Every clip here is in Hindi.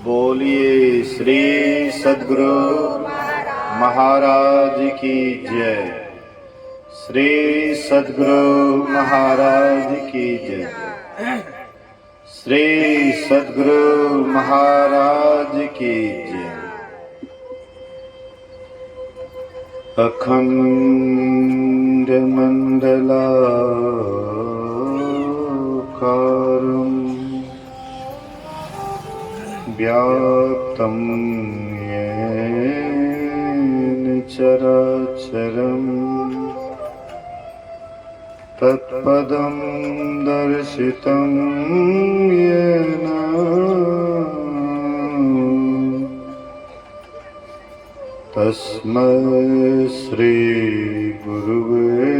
बोलिए श्री सद्गुरु महाराज की जय। श्री सद्गुरु महाराज की जय। श्री सद्गुरु महाराज की जय। अखंड मंडलाकारं व्याप्तं येन चराचरं तत्पदं दर्शितं येन तस्मै श्री गुरुवे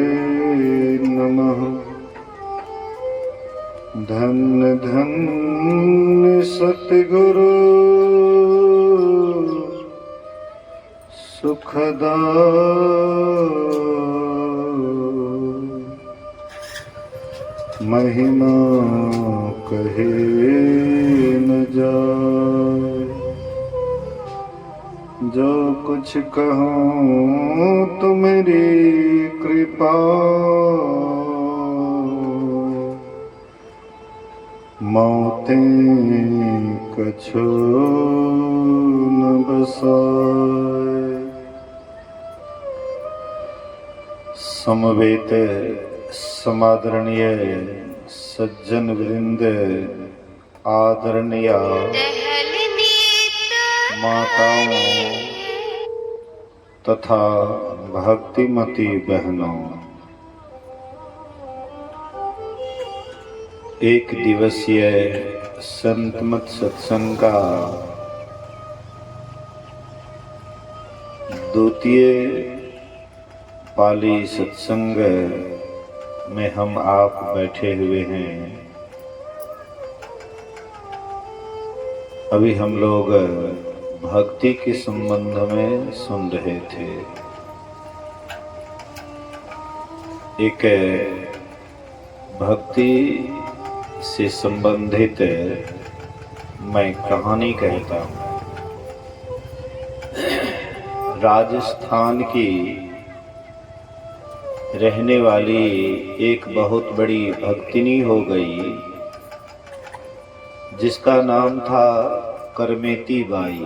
नमः। धन्य धन्य सतगुरु सुखदा महिमा कहे न जाए। जो कुछ कहूँ तो मेरी कृपा मौतें कछु न बसाए। समवेत समादरणीय सज्जन वृंद, आदरणीय माताओं तथा भक्तिमती बहनों, एक दिवसीय संतमत सत्संग का द्वितीय पाली सत्संग में हम आप बैठे हुए हैं। अभी हम लोग भक्ति के संबंध में सुन रहे थे। एक भक्ति से संबंधित मैं कहानी कहता हूँ। राजस्थान की रहने वाली एक बहुत बड़ी भक्तिनी हो गई, जिसका नाम था करमेती बाई।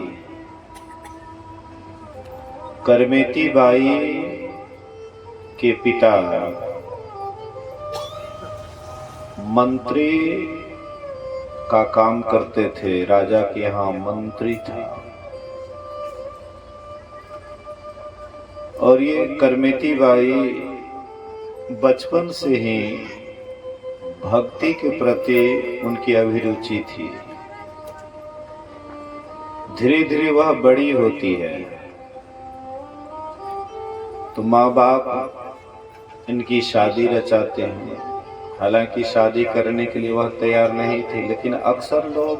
करमेती बाई के पिता मंत्री का काम करते थे, राजा के यहाँ मंत्री था। और ये करमेती बाई बचपन से ही भक्ति के प्रति उनकी अभिरुचि थी। धीरे धीरे वह बड़ी होती है तो माँ बाप इनकी शादी रचाते हैं। हालांकि शादी करने के लिए वह तैयार नहीं थे, लेकिन अक्सर लोग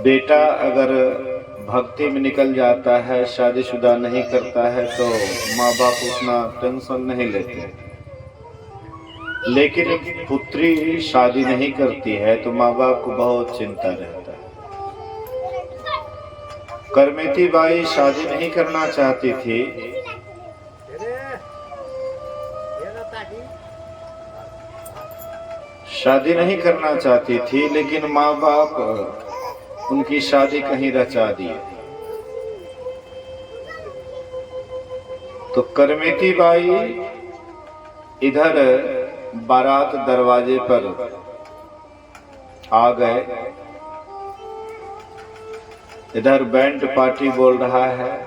बेटा अगर भक्ति में निकल जाता है, शादीशुदा नहीं करता है, तो माँ बाप उतना टेंशन नहीं लेते। लेकिन पुत्री शादी नहीं करती है तो माँ बाप को बहुत चिंता रहता है। करमेती बाई शादी नहीं करना चाहती थी, शादी नहीं करना चाहती थी, लेकिन माँ बाप उनकी शादी कहीं रचा दी। तो करमेती बाई इधर बारात दरवाजे पर आ गए। इधर बैंड पार्टी बोल रहा है,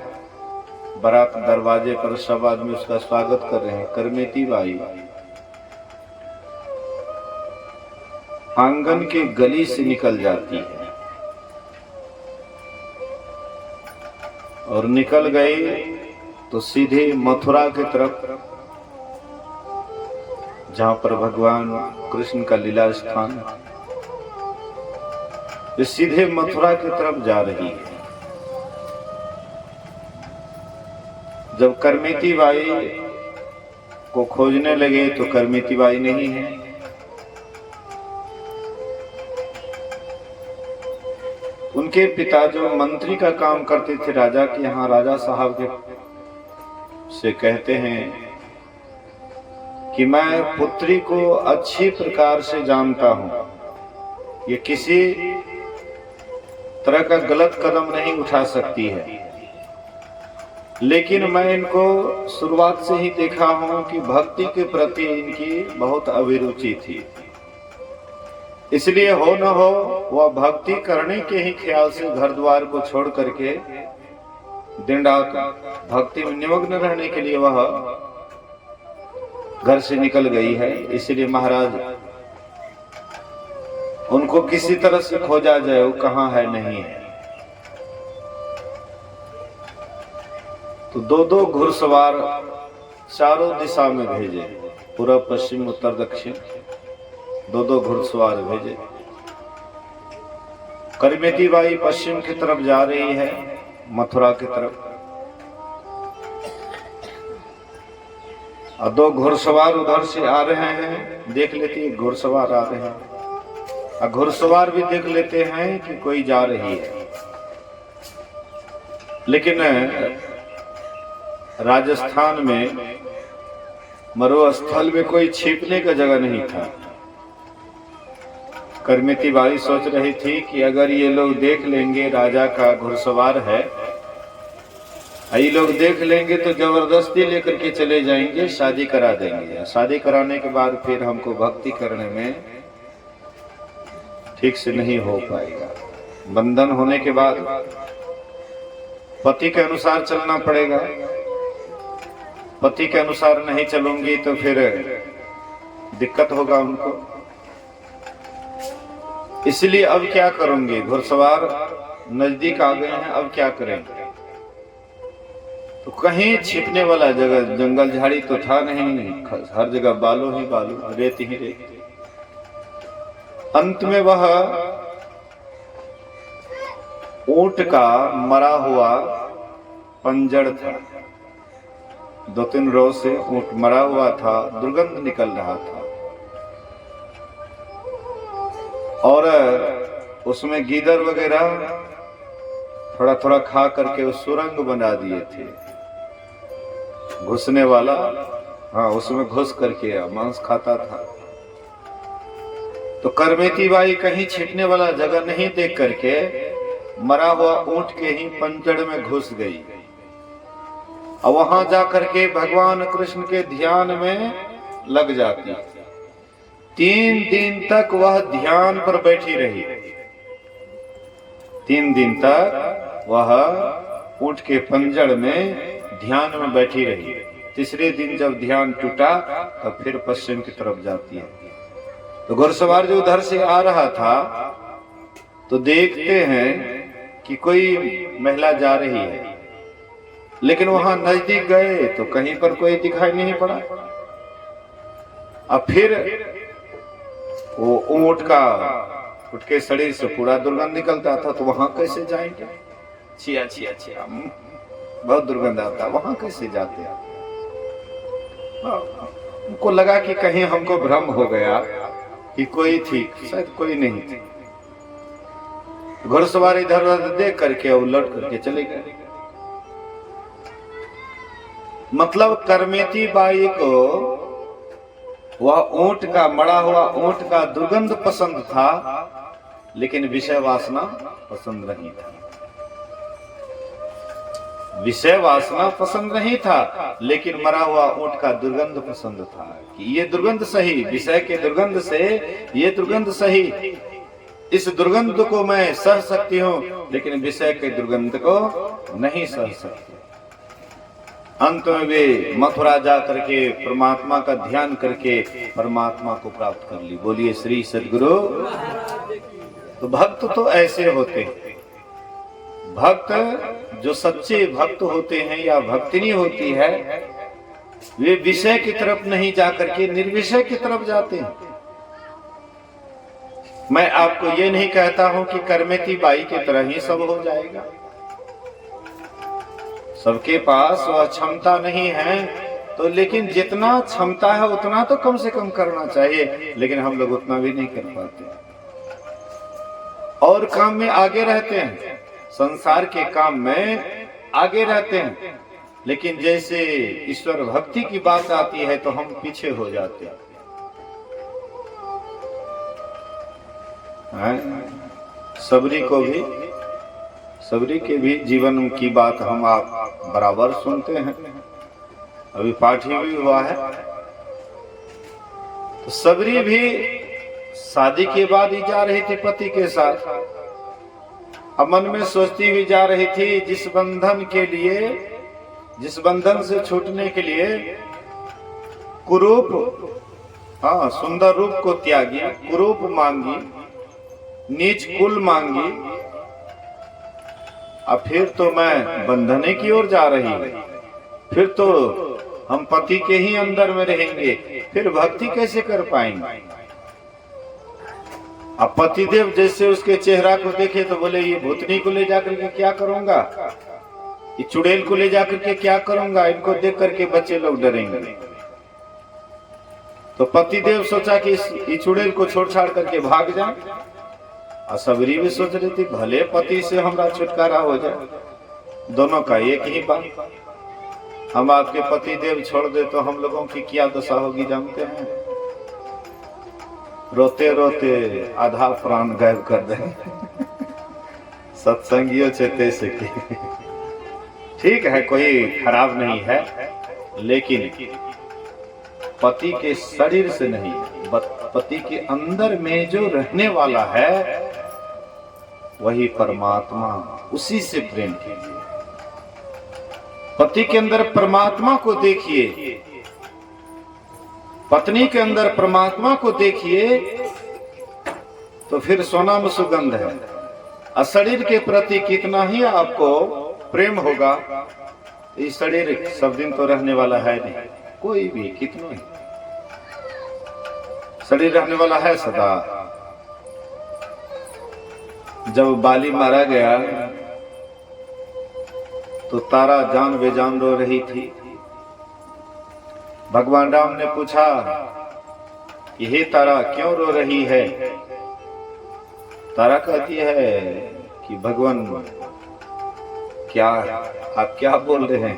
बारात दरवाजे पर सब आदमी उसका स्वागत कर रहे हैं। करमेती बाई आंगन के गली से निकल जाती है और निकल गई तो सीधे मथुरा की तरफ, जहां पर भगवान कृष्ण का लीला स्थान, ये सीधे मथुरा की तरफ जा रही है। जब करमेती बाई को खोजने लगे तो करमेती बाई नहीं है। उनके पिता जो मंत्री का काम करते थे राजा के यहाँ, राजा साहब के से कहते हैं कि मैं पुत्री को अच्छी प्रकार से जानता हूं, ये किसी तरह का गलत कदम नहीं उठा सकती है, लेकिन मैं इनको शुरुआत से ही देखा हूं कि भक्ति के प्रति इनकी बहुत अभिरुचि थी। इसलिए हो न हो वह भक्ति करने के ही ख्याल से घर द्वार को छोड़ करके दिन रात भक्ति में निमग्न रहने के लिए वह घर से निकल गई है। इसलिए महाराज उनको किसी तरह से खोजा जाए, वो कहाँ है नहीं है। तो दो दो घुड़सवार चारों दिशा में भेजे, पूर्व पश्चिम उत्तर दक्षिण, दो दो घुड़सवार भेजे। करमेती बाई पश्चिम की तरफ जा रही है, मथुरा की तरफ, और दो घुड़सवार उधर से आ रहे हैं। देख लेती है घुड़सवार आ रहे हैं, और घुड़सवार भी देख लेते हैं कि कोई जा रही है। लेकिन राजस्थान में मरुस्थल में कोई छिपने का जगह नहीं था। करमेती बाई सोच रही थी कि अगर ये लोग देख लेंगे राजा का घुड़सवार है, ये लोग देख लेंगे तो जबरदस्ती लेकर के चले जाएंगे, शादी करा देंगे। शादी कराने के बाद फिर हमको भक्ति करने में ठीक से नहीं हो पाएगा। बंधन होने के बाद पति के अनुसार चलना पड़ेगा, पति के अनुसार नहीं चलूंगी तो फिर दिक्कत होगा उनको। इसलिए अब क्या करूंगी, घुड़सवार नजदीक आ गए हैं, अब क्या करेंगे। तो कहीं छिपने वाला जगह, जंगल झाड़ी तो था नहीं, हर जगह बालू ही बालू, रेत ही रेत। अंत में वह ऊंट का मरा हुआ पंजड़ था, 2-3 रोज से ऊंट मरा हुआ था, दुर्गंध निकल रहा था, और उसमें गीदड़ वगैरह थोड़ा थोड़ा खा करके उस सुरंग बना दिए थे। घुसने वाला, हाँ, उसमें घुस करके मांस खाता था। तो करमेती बाई कहीं छिपने वाला जगह नहीं देख करके मरा हुआ ऊंट के ही पंजड़ में घुस गई, और वहां जाकर के भगवान कृष्ण के ध्यान में लग जाती। 3 दिन तक वह ध्यान पर बैठी रही। 3 दिन तक वह ऊंट के पंजड़ में ध्यान में बैठी रही। तीसरे दिन जब ध्यान टूटा तो फिर पश्चिम की तरफ जाती है। तो घुड़सवार जो उधर से आ रहा था तो देखते हैं कि कोई महिला जा रही है, लेकिन वहां नजदीक गए तो कहीं पर कोई दिखाई नहीं पड़ा। अब फिर वो ऊंट के शरीर से पूरा दुर्गंध निकलता था, तो वहां कैसे जाएंगे, छिया छिया छिया, बहुत दुर्गंध आता, वहां कैसे जाते हैं। उनको लगा कि कहीं हमको भ्रम हो गया कि कोई थी, शायद कोई नहीं थी। घुड़सवार इधर उधर देख करके और लौट करके चले गए। मतलब करमेती बाई को वह ऊंट का, मरा हुआ ऊंट का दुर्गंध पसंद था, लेकिन विषय वासना पसंद नहीं था। विषय वासना पसंद नहीं था, लेकिन मरा हुआ ऊंट का दुर्गंध पसंद था कि ये दुर्गंध सही, विषय के दुर्गंध से ये दुर्गंध सही, इस दुर्गंध को मैं सह सकती हूँ, लेकिन विषय के दुर्गंध को नहीं सह सकती। अंत में वे मथुरा जा करके परमात्मा का ध्यान करके परमात्मा को प्राप्त कर ली। बोलिए श्री सद्गुरु। तो भक्त तो ऐसे होते हैं। भक्त जो सच्चे भक्त होते हैं या भक्तिनी होती है, वे विषय की तरफ नहीं जाकर के निर्विषय की तरफ जाते हैं। मैं आपको ये नहीं कहता हूं कि करमेती बाई की तरह ही सब हो जाएगा। सबके पास वह क्षमता नहीं है, तो लेकिन जितना क्षमता है उतना तो कम से कम करना चाहिए, लेकिन हम लोग उतना भी नहीं कर पाते। और काम में आगे रहते हैं, संसार के काम में आगे रहते हैं, लेकिन जैसे ईश्वर भक्ति की बात आती है तो हम पीछे हो जाते हैं। सबरी के भी जीवन की बात हम आप बराबर सुनते हैं, अभी पाठ ही भी हुआ है। तो सबरी भी शादी के बाद ही जा रही थी पति के साथ। अब मन में सोचती हुई जा रही थी, जिस बंधन से छूटने के लिए कुरूप, सुंदर रूप को त्यागी, कुरूप मांगी, नीच कुल मांगी, अब फिर तो मैं बंधने की ओर जा रही हूं, फिर तो हम पति के ही अंदर में रहेंगे, फिर भक्ति कैसे कर पाएंगे। अब पतिदेव जैसे उसके चेहरा को देखे तो बोले, ये भूतनी को ले जाकर के क्या करूंगा, ये चुड़ैल को ले जाकर के क्या करूंगा, इनको देख करके बच्चे लोग डरेंगे। तो पतिदेव सोचा कि इस चुड़ैल को छोड़ छाड़ करके भाग जाए। और सबरी भी सोच रही थी, भले पति से हमारा छुटकारा हो जाए, दोनों का एक ही बात। हम आपके पतिदेव छोड़ दे तो हम लोगों की क्या दशा होगी जानते हैं, रोते रोते आधा प्राण गायब कर देंगे। सत्संगियों चेते से की ठीक है, कोई खराब नहीं है, लेकिन पति के शरीर से नहीं, पति के अंदर में जो रहने वाला है वही परमात्मा, उसी से प्रेम कीजिए। पति के अंदर परमात्मा को देखिए, पत्नी के अंदर परमात्मा को देखिए, तो फिर सोना में सुगंध है। और शरीर के प्रति कितना ही आपको प्रेम होगा, ये शरीर सब दिन तो रहने वाला है नहीं, कोई भी कितना ही शरीर रहने वाला है सदा। जब बाली मारा गया तो तारा जान बेजान रो रही थी। भगवान राम ने पूछा कि हे तारा क्यों रो रही है। तारा कहती है कि भगवान क्या आप क्या बोल रहे हैं,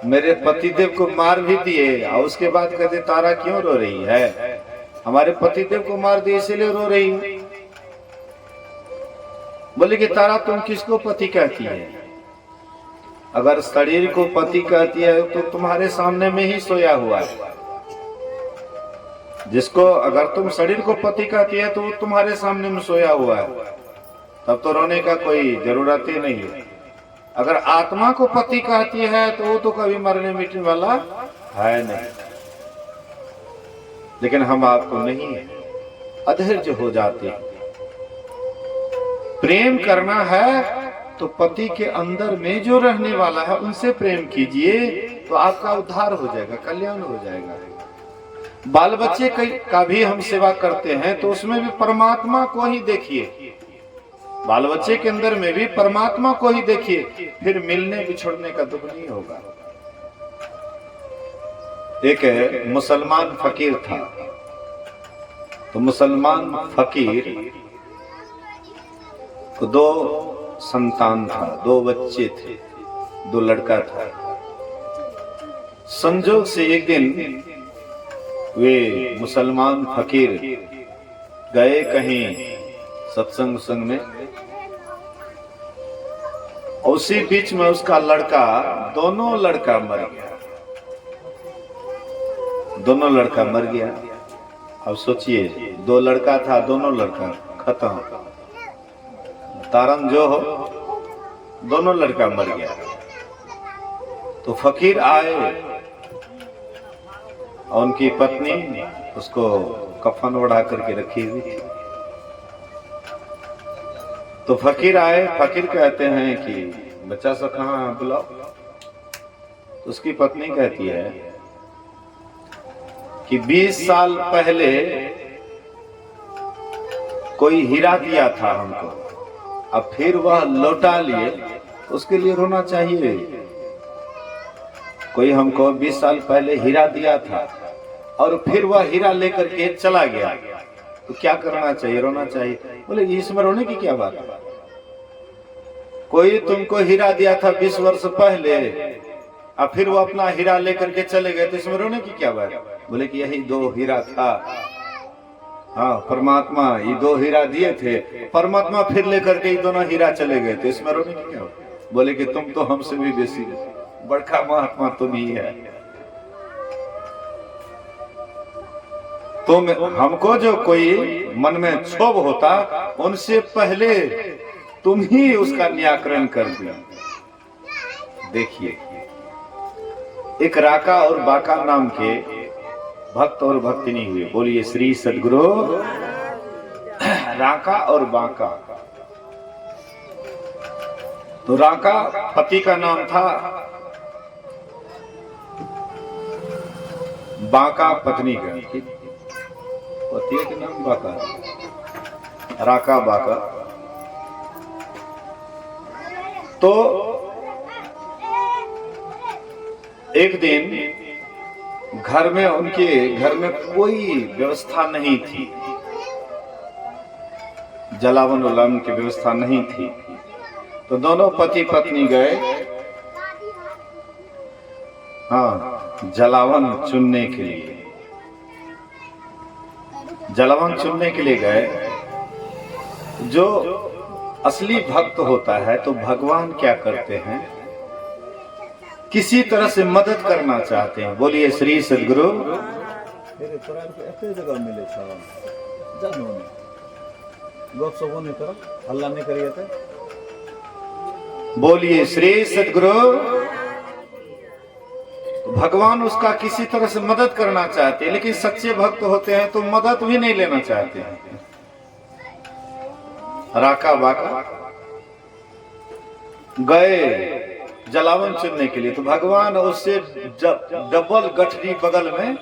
मेरे पतिदेव को मार भी दिए और उसके बाद कहते तारा क्यों रो रही है, हमारे पतिदेव को मार दिए इसलिए रो रही है। बोले कि तारा तुम किसको पति कहती है, अगर शरीर को पति कहती है तो तुम्हारे सामने में ही सोया हुआ है। जिसको अगर तुम शरीर को पति कहती है तो वो तुम्हारे सामने में सोया हुआ है, तब तो रोने का कोई जरूरत ही नहीं है। अगर आत्मा को पति कहती है तो वो तो कभी मरने मिटने वाला है नहीं। लेकिन हम आपको नहीं अधैर्य हो जाते। प्रेम करना है तो पति के अंदर में जो रहने वाला है उनसे प्रेम कीजिए, तो आपका उद्धार हो जाएगा, कल्याण हो जाएगा। बाल बच्चे का भी हम सेवा करते हैं तो उसमें भी परमात्मा को ही देखिए, बाल बच्चे के अंदर में भी परमात्मा को ही देखिए, फिर मिलने बिछड़ने का दुख नहीं होगा। एक मुसलमान फकीर था, तो मुसलमान फकीर को दो संतान था, दो बच्चे थे, दो लड़का था। संजोग से एक दिन वे मुसलमान फकीर गए कहीं सत्संग में, उसी बीच में उसका लड़का, दोनों लड़का मर गया। अब सोचिए, दो लड़का था, दोनों लड़का खत्म, तारन जो हो, दोनों लड़का मर गया। तो फकीर आए और उनकी पत्नी उसको कफन ओढ़ा करके रखी हुई थी। तो फकीर आए, फकीर कहते हैं कि बच्चा सा कहाँ बुलाओ। तो उसकी पत्नी कहती है कि 20 साल पहले कोई हीरा दिया था हमको, अब फिर वह लौटा लिए, उसके लिए रोना चाहिए। कोई हमको 20 साल पहले हीरा दिया था और फिर वह हीरा लेकर के चला गया, तो क्या करना चाहिए? रोना चाहिए? बोले इसमें रोने की क्या बात है? कोई तुमको हीरा दिया था 20 वर्ष पहले और फिर वो अपना हीरा लेकर के चले गए, तो इसमें रोने की क्या बात? बोले कि यही 2 हीरा था। हाँ, परमात्मा ये 2 हीरा दिए थे, परमात्मा फिर लेकर के ये दोनों हीरा चले गए, तो इसमें रोने की क्या बात? बोले कि तुम तो हमसे भी बेसी बड़का महात्मा तुम ही है। तुम हमको जो कोई मन में क्षोभ होता, उनसे पहले तुम ही उसका निराकरण कर दिया। देखिए, एक राका और बाका नाम के भक्त और भक्तिनी हुए। बोलिए श्री सद्गुरु। राका और बाका। तो राका पति का नाम था, बाका पत्नी का। पति का नाम बाका, राका बाका। तो एक दिन घर में, उनके घर में कोई व्यवस्था नहीं थी, जलावन उलावन की व्यवस्था नहीं थी। तो दोनों पति पत्नी गए, हाँ, जलावन चुनने के लिए। जलावन चुनने के लिए गए। जो असली भक्त होता है तो भगवान क्या करते हैं? किसी तरह से मदद करना चाहते हैं। बोलिए श्री सद्गुरु। बोलिए श्री सद्गुरु। भगवान उसका किसी तरह से मदद करना चाहते हैं, लेकिन सच्चे भक्त होते हैं तो मदद भी नहीं लेना चाहते हैं। राका बाका गए जलावन चुनने के लिए, तो भगवान उससे डबल गठरी बगल में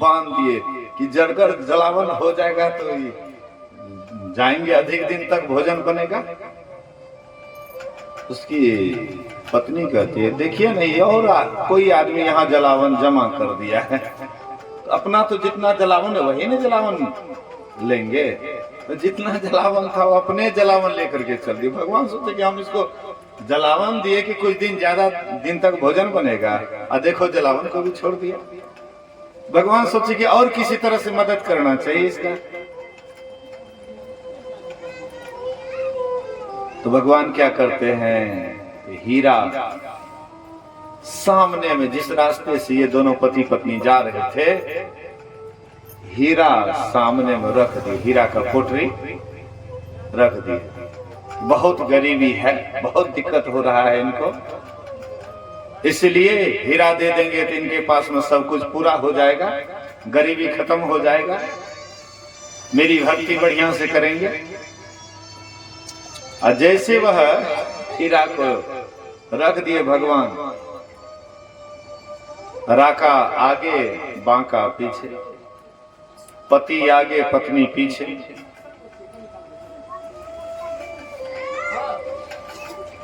बांध दिए कि जड़कर जलावन हो जाएगा तो जाएंगे, अधिक दिन तक भोजन बनेगा। उसकी पत्नी कहती है, देखिए नहीं, और कोई आदमी यहाँ जलावन जमा कर दिया है, तो अपना तो जितना जलावन है वही ना जलावन लेंगे। तो जितना जलावन था वो अपने जलावन लेकर के चल दिए। भगवान सोचे कि हम इसको जलावन दिए कि कुछ दिन ज्यादा दिन तक भोजन बनेगा, और देखो जलावन को भी छोड़ दिया। भगवान सोचे कि और किसी तरह से मदद करना चाहिए इसका। तो भगवान क्या करते हैं? हीरा सामने में, जिस रास्ते से ये दोनों पति पत्नी जा रहे थे, हीरा सामने में रख दी। हीरा का पोटरी रख दी। बहुत गरीबी है, बहुत दिक्कत हो रहा है इनको, इसलिए हीरा दे देंगे तो इनके पास में सब कुछ पूरा हो जाएगा, गरीबी खत्म हो जाएगा, मेरी भक्ति बढ़िया से करेंगे। और जैसे वह हीरा को रख दिए भगवान, राका आगे बांका पीछे, पति आगे पत्नी पीछे।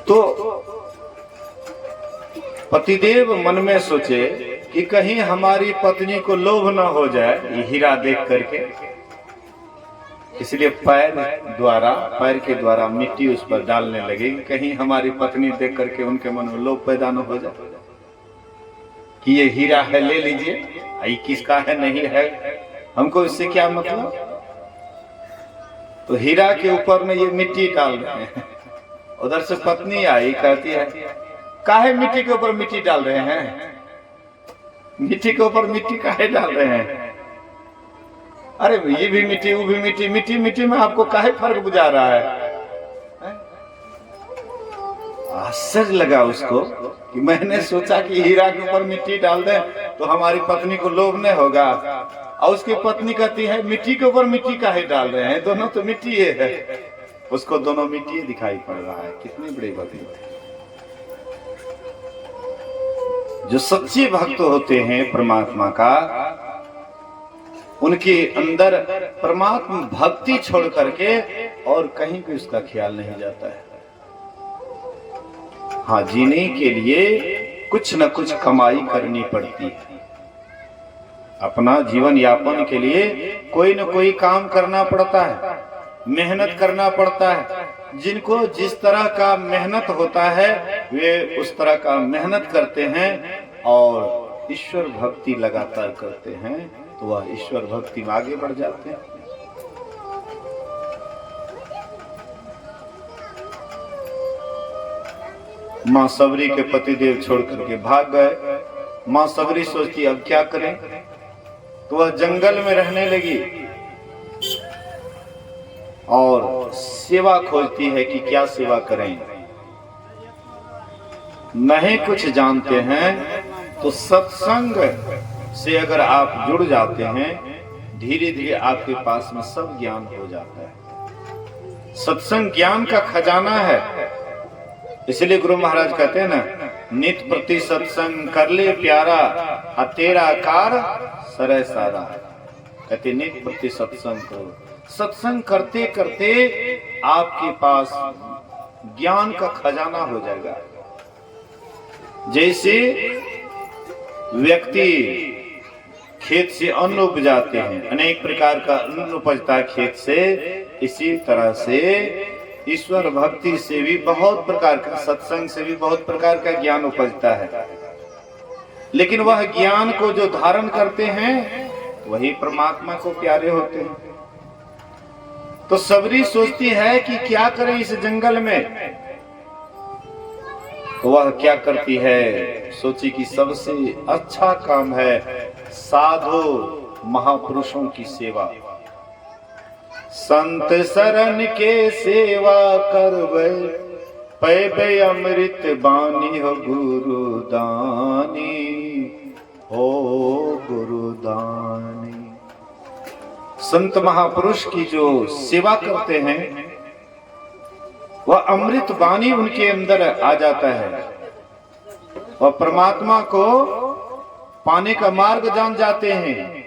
तो पतिदेव मन में सोचे कि कहीं हमारी पत्नी को लोभ न हो जाए ये हीरा देख करके, इसलिए पैर के द्वारा मिट्टी उस पर डालने लगे, कहीं हमारी पत्नी देख करके उनके मन में लोभ पैदा न हो जाए कि ये हीरा है, ले लीजिए, ये किसका है नहीं है, हमको इससे क्या मतलब। तो हीरा के ऊपर में ये मिट्टी डाल रहे हैं। उधर से पत्नी आई, कहती है, काहे मिट्टी के ऊपर मिट्टी डाल रहे हैं? मिट्टी के ऊपर मिट्टी काहे डाल रहे हैं? अरे ये भी मिट्टी, वो भी मिट्टी, मिट्टी मिट्टी में आपको काहे फर्क बुझा रहा है? आश्चर्य लगा उसको कि मैंने सोचा कि हीरा के ऊपर मिट्टी डाल दें तो हमारी पत्नी को लोभ नहीं होगा, और उसकी पत्नी कहती है मिट्टी के ऊपर मिट्टी काहे डाल रहे हैं, दोनों तो मिट्टी है। उसको दोनों मिट्टी दिखाई पड़ रहा है। कितनी बड़ी बात है। जो सच्चे भक्त होते हैं परमात्मा का, उनके अंदर परमात्मा भक्ति छोड़ करके और कहीं भी उसका ख्याल नहीं जाता है। हाँ, जीने के लिए कुछ न कुछ कमाई करनी पड़ती है, अपना जीवन यापन के लिए कोई न कोई काम करना पड़ता है, मेहनत करना पड़ता है। जिनको जिस तरह का मेहनत होता है वे उस तरह का मेहनत करते हैं और ईश्वर भक्ति लगातार करते हैं, तो वह ईश्वर भक्ति में आगे बढ़ जाते हैं। मां सबरी के पतिदेव छोड़ करके भाग गए। मां सबरी सोचती अब क्या करें, तो वह जंगल में रहने लगी और सेवा खोजती है कि क्या सेवा करें। नहीं कुछ जानते हैं तो सत्संग से अगर आप जुड़ जाते हैं, धीरे धीरे आपके पास में सब ज्ञान हो जाता है। सत्संग ज्ञान का खजाना है। इसलिए गुरु महाराज कहते हैं ना, नित प्रति सत्संग कर ले प्यारा, तेरा कार सरय सारा। कहते नित प्रति सत्संग करो। सत्संग करते करते आपके पास ज्ञान का खजाना हो जाएगा। जैसे व्यक्ति खेत से अन्न उपजाते हैं, अनेक प्रकार का अन्न उपजता है खेत से, इसी तरह से ईश्वर भक्ति से भी बहुत प्रकार का, सत्संग से भी बहुत प्रकार का ज्ञान उपजता है। लेकिन वह ज्ञान को जो धारण करते हैं वही परमात्मा को प्यारे होते हैं। तो सबरी सोचती है कि क्या करें इस जंगल में। तो वह क्या करती है, सोची कि सबसे अच्छा काम है साधु महापुरुषों की सेवा। संत शरण के सेवा करवे, पैबे अमृत बानी हो गुरुदानी, हो गुरुदानी। संत महापुरुष की जो सेवा करते हैं वह अमृत वाणी उनके अंदर आ जाता है और परमात्मा को पाने का मार्ग जान जाते हैं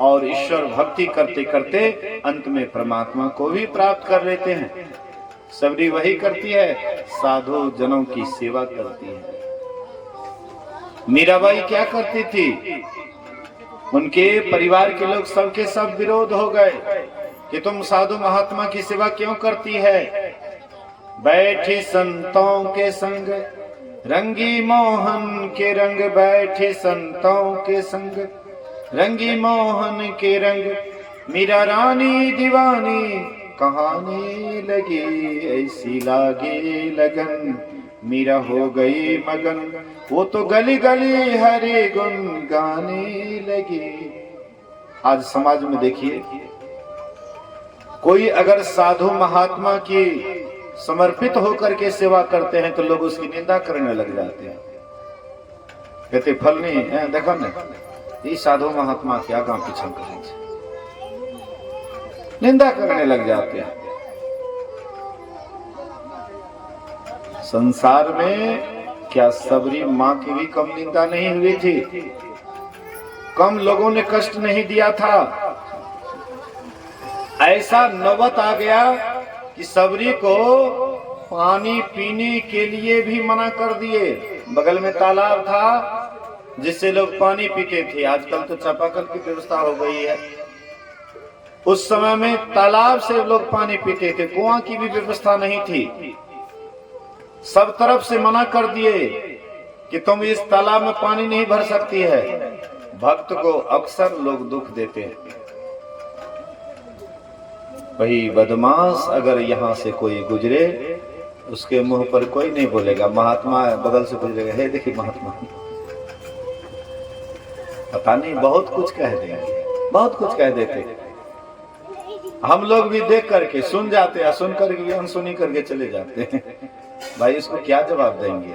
और ईश्वर भक्ति करते करते अंत में परमात्मा को भी प्राप्त कर लेते हैं। सबरी वही करती है, साधु जनों की सेवा करती है। मीराबाई क्या करती थी, उनके परिवार के लोग सबके सब विरोध हो गए कि तुम साधु महात्मा की सेवा क्यों करती है। बैठी संतों के संग रंगी मोहन के रंग, बैठी संतों के संग रंगी मोहन के रंग, मीरा रानी दीवानी कहानी लगी, ऐसी लागे लगन मीरा हो गई मगन, वो तो गली गली हरे गुन गाने लगी। आज समाज में देखिए, कोई अगर साधु महात्मा की समर्पित होकर के सेवा करते हैं तो लोग उसकी निंदा करने लग जाते हैं। कहते फल नहीं है, देखो ना ये साधु महात्मा क्या काम पीछा करेंगे, निंदा करने लग जाते हैं। संसार में क्या सबरी माँ की भी कम निंदा नहीं हुई थी, कम लोगों ने कष्ट नहीं दिया था। ऐसा नौबत आ गया कि सबरी को पानी पीने के लिए भी मना कर दिए। बगल में तालाब था जिससे लोग पानी पीते थे, आजकल तो चापाकल की व्यवस्था हो गई है। उस समय में तालाब से लोग पानी पीते थे, कुआं की भी व्यवस्था नहीं थी। सब तरफ से मना कर दिए कि तुम इस तालाब में पानी नहीं भर सकती है। भक्त को अक्सर लोग दुख देते हैं। वही बदमाश अगर यहाँ से कोई गुजरे, उसके मुंह पर कोई नहीं बोलेगा, महात्मा बगल से गुजरेगा, हे देखिए महात्मा, पता नहीं बहुत कुछ कह देंगे, बहुत कुछ कह देते। हम लोग भी देख करके सुन जाते हैं, सुन करके भी अनसुनी करके चले जाते हैं। भाई इसको क्या जवाब देंगे।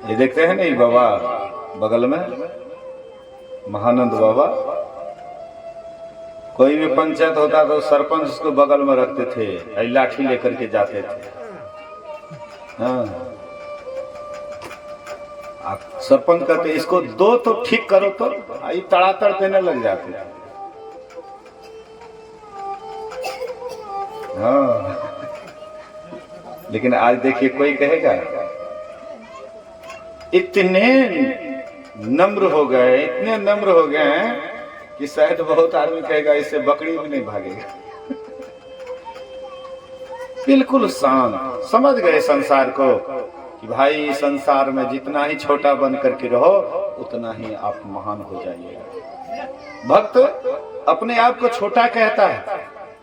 ये देखते हैं नहीं बाबा बगल में महानंद बाबा, कोई भी पंचायत होता तो सरपंच उसको बगल में रखते थे, लाठी लेकर के जाते थे। हाँ, सरपंच कहते इसको दो तो ठीक करो, तो आई तड़ातड़ देने लग जाते। हाँ, लेकिन आज देखिए कोई कहेगा। इतने नम्र हो गए, इतने नम्र हो गए हैं कि शायद बहुत आदमी कहेगा इससे बकरी भी नहीं भागेगा। बिल्कुल शांत, समझ गए संसार को कि भाई संसार में जितना ही छोटा बन करके रहो उतना ही आप महान हो जाइएगा। भक्त अपने आप को छोटा कहता है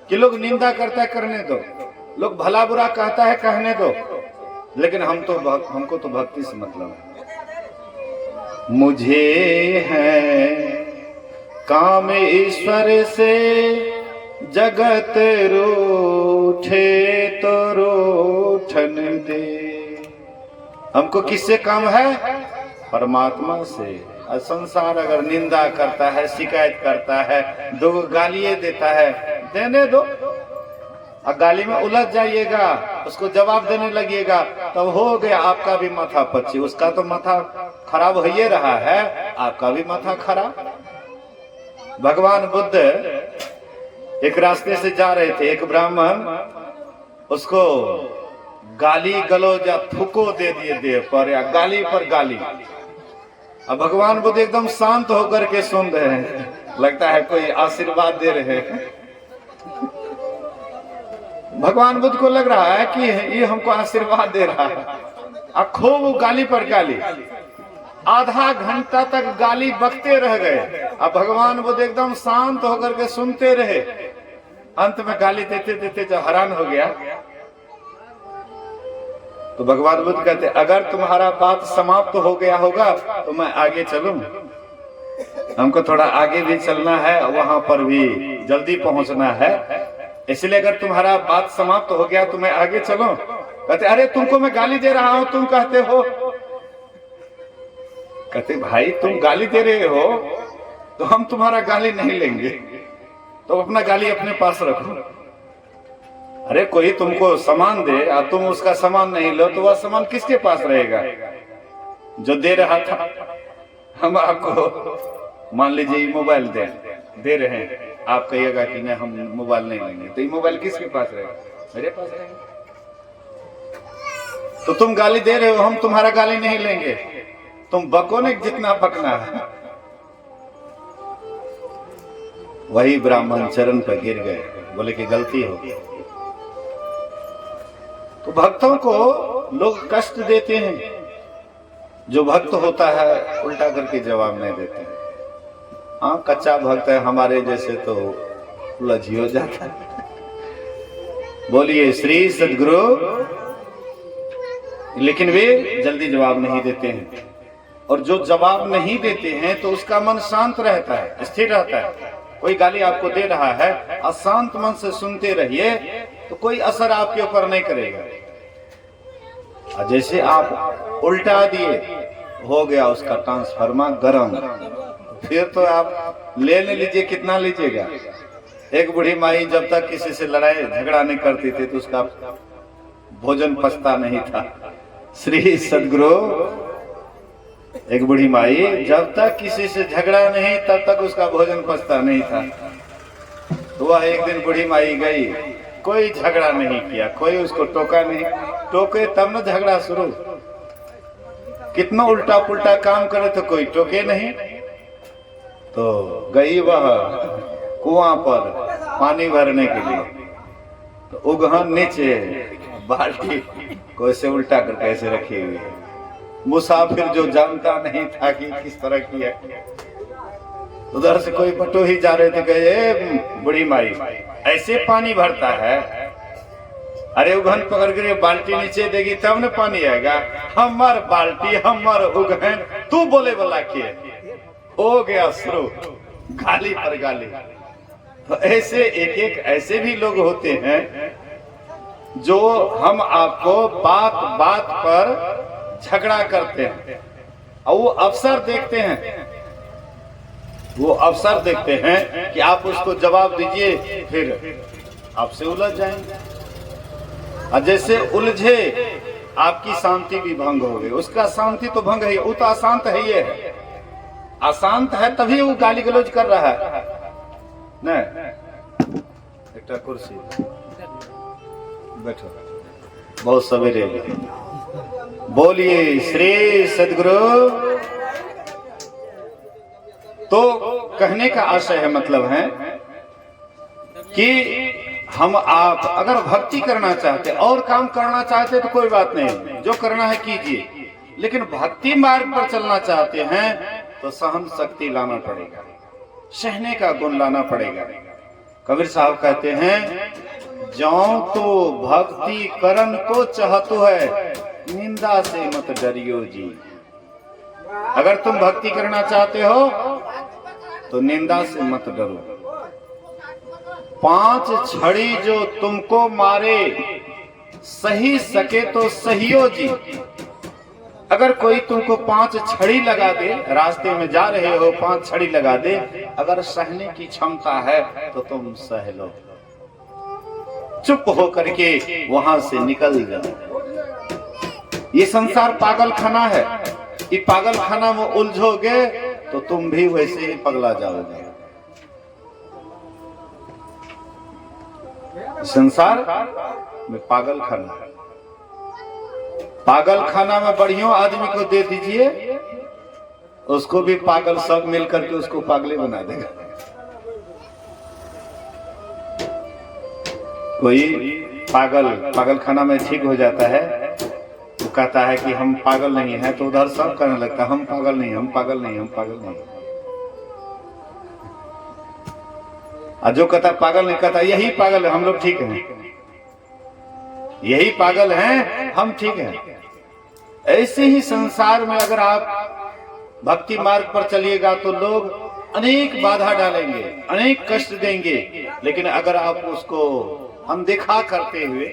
कि लोग निंदा करता है करने दो, लोग भला बुरा कहता है कहने दो, लेकिन हमको तो भक्ति से मतलब है। मुझे है काम ईश्वर से, जगत रूठे तो रूठन दे। हमको किससे काम है? परमात्मा से। और संसार अगर निंदा करता है, शिकायत करता है, दो गालियां देता है, देने दो। और गाली में उलझ जाइएगा, उसको जवाब देने लगिएगा, तब हो गया आपका भी माथा पच्ची। उसका तो माथा खराब हो ही रहा है, आपका भी माथा खराब। भगवान बुद्ध एक रास्ते से जा रहे थे, एक ब्राह्मण उसको गाली गलौज या थूको दे दिए देह पर, या गाली पर गाली। अब भगवान बुद्ध एकदम शांत होकर के सुन रहे हैं, लगता है कोई आशीर्वाद दे रहे हैं। भगवान बुद्ध को लग रहा है कि ये हमको आशीर्वाद दे रहा है। खूब गाली पर गाली, आधा घंटा तक गाली बकते रह गए। अब भगवान बुद्ध एकदम शांत होकर के सुनते रहे। अंत में गाली देते देते जब हैरान हो गया तो भगवान बुद्ध कहते, अगर तुम्हारा बात समाप्त हो गया होगा तो मैं आगे चलूं। हमको थोड़ा आगे भी चलना है, वहां पर भी जल्दी पहुंचना है, इसलिए अगर तुम्हारा बात समाप्त हो गया तो मैं आगे चलूं। कहते, अरे तुमको मैं गाली दे रहा हूं, तुम कहते हो। कहते, भाई तुम गाली दे रहे हो तो हम तुम्हारा गाली नहीं लेंगे, तो अपना गाली अपने पास रखो। अरे कोई तुमको सामान दे और तुम उसका सामान नहीं लो तो वह सामान किसके पास रहेगा? जो दे रहा था। हम आपको मान लीजिए मोबाइल दे रहे हैं, आप कहिएगा कि नहीं हम मोबाइल नहीं लेंगे, तो ये मोबाइल किसके पास रहेगा? मेरे पास रहेगा। तो तुम गाली दे रहे हो, हम तुम्हारा गाली नहीं लेंगे, तुम बको ने जितना बकना है। वही ब्राह्मण चरण पर गिर गए, बोले कि गलती हो गई। तो भक्तों को लोग कष्ट देते हैं, जो भक्त होता है उल्टा करके जवाब नहीं देते हैं। हाँ, कच्चा भक्त है हमारे जैसे तो उलझ ही हो जाता है। बोलिए श्री सद्गुरु। लेकिन वे जल्दी जवाब नहीं देते हैं, और जो जवाब नहीं देते हैं तो उसका मन शांत रहता है, स्थिर रहता है। कोई गाली आपको दे रहा है, अशांत मन से सुनते रहिए तो कोई असर आपके ऊपर नहीं करेगा। और जैसे आप उल्टा दिए, हो गया उसका ट्रांसफार्मर गरम, फिर तो आप ले लीजिए, कितना लीजिएगा। एक बूढ़ी माई जब तक किसी से लड़ाई झगड़ा नहीं करती थी तो उसका भोजन पचता नहीं था। श्री सद्गुरु। एक बूढ़ी माई जब तक किसी से झगड़ा नहीं तब तक उसका भोजन पचता नहीं था। तो वह एक दिन बूढ़ी माई गई, कोई झगड़ा नहीं किया, कोई उसको टोका नहीं, टोके तब न झगड़ा शुरू। कितना उल्टा पुल्टा काम करे तो कोई टोके नहीं। तो गई वह कुआं पर पानी भरने के लिए, तो उगहन नीचे बाल्टी को ऐसे उल्टा कर कैसे रखी हुई है। मुसाफिर जो जानता नहीं था कि किस तरह की है, उधर से कोई बटो ही जा रहे थे, कहे बूढ़ी माई ऐसे पानी भरता है? अरे उगहन पकड़ के बाल्टी नीचे देगी तब न पानी आएगा। हमार बाल्टी हमार उगहन, तू बोले वाला के हो गया शुरू, गाली पर गाली। तो ऐसे एक एक ऐसे भी लोग होते हैं जो हम आपको बात बात पर झगड़ा करते हैं, और वो अवसर देखते हैं, वो अवसर देखते हैं कि आप उसको जवाब दीजिए, फिर आपसे उलझ जाएंगे। और जैसे उलझे आपकी शांति भी भंग हो गई, उसका शांति तो भंग है, वो तो अशांत है। ये है अशांत है तभी वो गाली गलौज कर रहा है। नहीं, एक कुर्सी बैठो, बहुत सवेरे। बोलिए श्री सद्गुरु। कहने का आशय है, मतलब है कि हम आप अगर भक्ति करना चाहते और काम करना चाहते तो कोई बात नहीं, जो करना है कीजिए, लेकिन भक्ति मार्ग पर चलना चाहते हैं तो सहन शक्ति लाना पड़ेगा, सहने का गुण लाना पड़ेगा। कबीर साहब कहते हैं, जो तो भक्ति करन को चाहतो है, निंदा से मत डरियो जी। अगर तुम भक्ति करना चाहते हो तो निंदा से मत डरो। 5 छड़ी जो तुमको मारे, सही सके तो सहियो जी। अगर कोई तुमको 5 छड़ी लगा दे, रास्ते में जा रहे हो 5 छड़ी लगा दे, अगर सहने की क्षमता है तो तुम सह लो, चुप हो करके वहां से निकल जाओ। ये संसार पागल खाना है, ये पागल खाना में उलझोगे तो तुम भी वैसे ही पगला जाओगे। संसार में पागल खाना, पागल खाना में बढ़िया आदमी को दे दीजिए, उसको भी पागल सब मिलकर के उसको पागले बना देगा। कोई पागल खाना में ठीक हो जाता है, वो कहता है कि हम पागल नहीं है, तो उधर सब करने लगता है हम पागल नहीं, हम पागल नहीं, हम पागल नहीं। और जो कहता पागल नहीं, कहता यही पागल है, हम लोग ठीक हैं, यही पागल हैं, हम ठीक हैं। ऐसे ही संसार में अगर आप भक्ति मार्ग पर चलिएगा तो लोग अनेक बाधा डालेंगे, अनेक कष्ट देंगे, लेकिन अगर आप उसको अनदेखा करते हुए,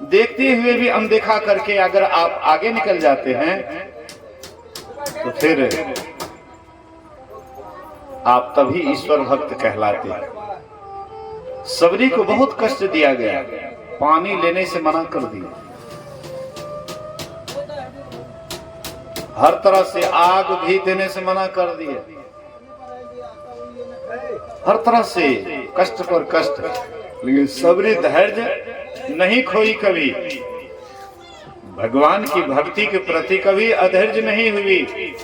देखते हुए भी अनदेखा करके अगर आप आगे निकल जाते हैं तो फिर आप तभी ईश्वर भक्त कहलाते हैं। सबरी को बहुत कष्ट दिया गया, पानी लेने से मना कर दिया, हर तरह से आग भी देने से मना कर दिया, हर तरह से कष्ट पर कष्ट, लेकिन सबरी धैर्य नहीं खोई कभी, भगवान की भक्ति के प्रति कभी अधैर्य नहीं हुई।